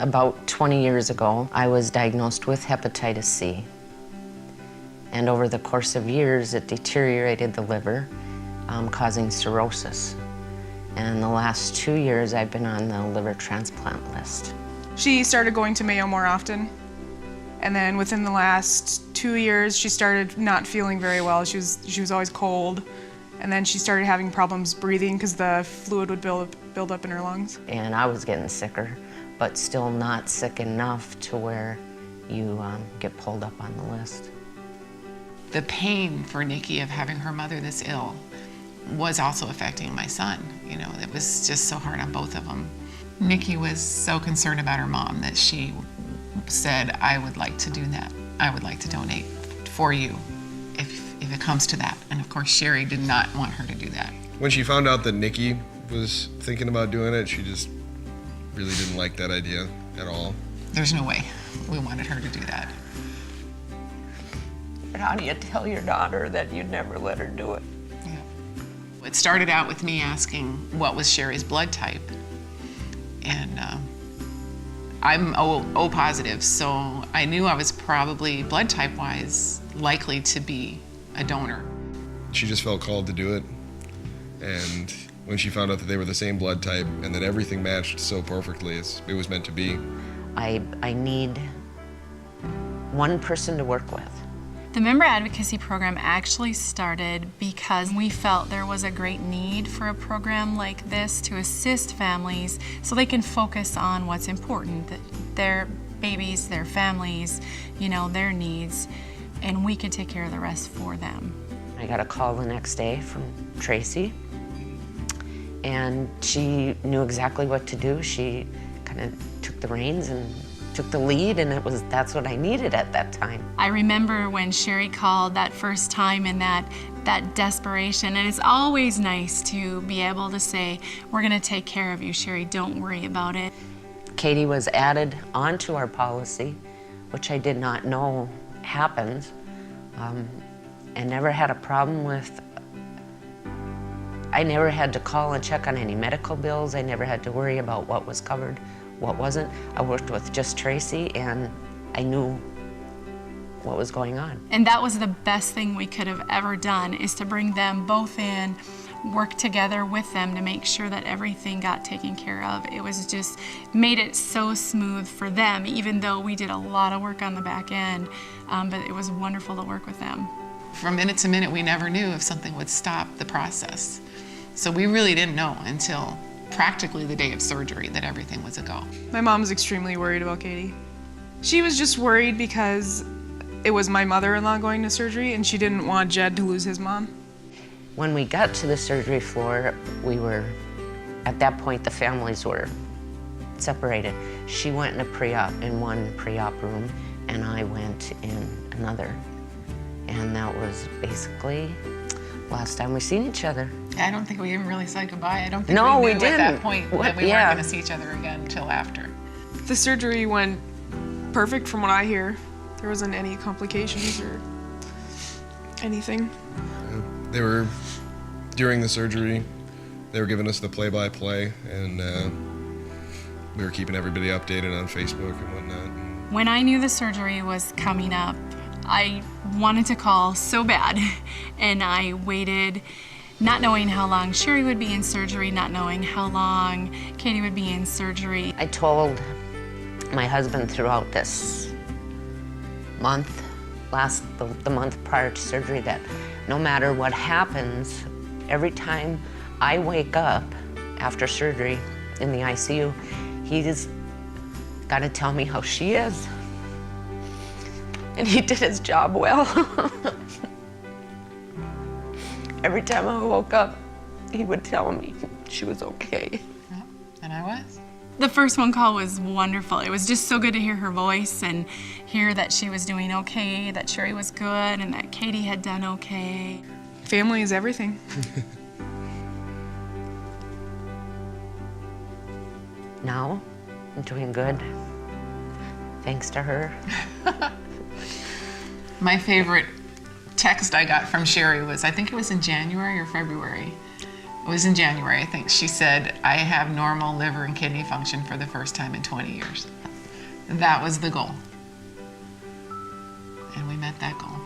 About 20 years ago, I was diagnosed with hepatitis C. And over the course of years, it deteriorated the liver, causing cirrhosis. And in the last 2 years, I've been on the liver transplant list. She started going to Mayo more often. And then within the last 2 years, she started not feeling very well. She was always cold. And then she started having problems breathing because the fluid would build up in her lungs. And I was getting sicker, but still not sick enough to where you get pulled up on the list. The pain for Nikki of having her mother this ill was also affecting my son. You know, it was just so hard on both of them. Nikki was so concerned about her mom that she said, I would like to do that. I would like to donate for you if it comes to that. And of course, Cherie did not want her to do that. When she found out that Nikki was thinking about doing it, she just really didn't like that idea at all. There's no way we wanted her to do that. How do you tell your daughter that you'd never let her do it? Yeah. It started out with me asking what was Cherie's blood type. And I'm O positive, so I knew I was probably blood type-wise likely to be a donor. She just felt called to do it. And when she found out that they were the same blood type and that everything matched so perfectly, it was meant to be. I need one person to work with. The member advocacy program actually started because we felt there was a great need for a program like this to assist families so they can focus on what's important, their babies, their families, you know, their needs, and we could take care of the rest for them. I got a call the next day from Tracey, and she knew exactly what to do. She kind of took the reins and took the lead, and that's what I needed at that time. I remember when Cherie called that first time and that desperation, and it's always nice to be able to say, we're gonna take care of you, Cherie, don't worry about it. Katie was added onto our policy, which I did not know happens, and never had a problem with. I never had to call and check on any medical bills. I never had to worry about what was covered, what wasn't. I worked with just Tracey, and I knew what was going on. And that was the best thing we could have ever done, is to bring them both in, work together with them to make sure that everything got taken care of. It was just made it so smooth for them, even though we did a lot of work on the back end, but it was wonderful to work with them. From minute to minute, we never knew if something would stop the process. So we really didn't know until practically the day of surgery that everything was a go. My mom was extremely worried about Katie. She was just worried because it was my mother-in-law going to surgery, and she didn't want Jed to lose his mom. When we got to the surgery floor, at that point, the families were separated. She went in one pre-op room, and I went in another. And that was basically the last time we seen each other. I don't think we even really said goodbye. I don't think we knew didn't. At that point that we weren't going to see each other again until after. The surgery went perfect from what I hear. There wasn't any complications or anything. During the surgery, they were giving us the play-by-play, and we were keeping everybody updated on Facebook and whatnot. When I knew the surgery was coming up, I wanted to call so bad, and I waited, not knowing how long Cherie would be in surgery, not knowing how long Katie would be in surgery. I told my husband throughout this month, the month prior to surgery, that no matter what happens, every time I wake up after surgery in the ICU, he's got to tell me how she is. And he did his job well. Every time I woke up, he would tell me she was okay. Yeah, and I was. The first phone call was wonderful. It was just so good to hear her voice and hear that she was doing okay, that Cherie was good, and that Katie had done okay. Family is everything. Now, I'm doing good, thanks to her. My favorite text I got from Cherie was, I think it was in January or February, it was in January, I think, she said, I have normal liver and kidney function for the first time in 20 years. That was the goal. And we met that goal.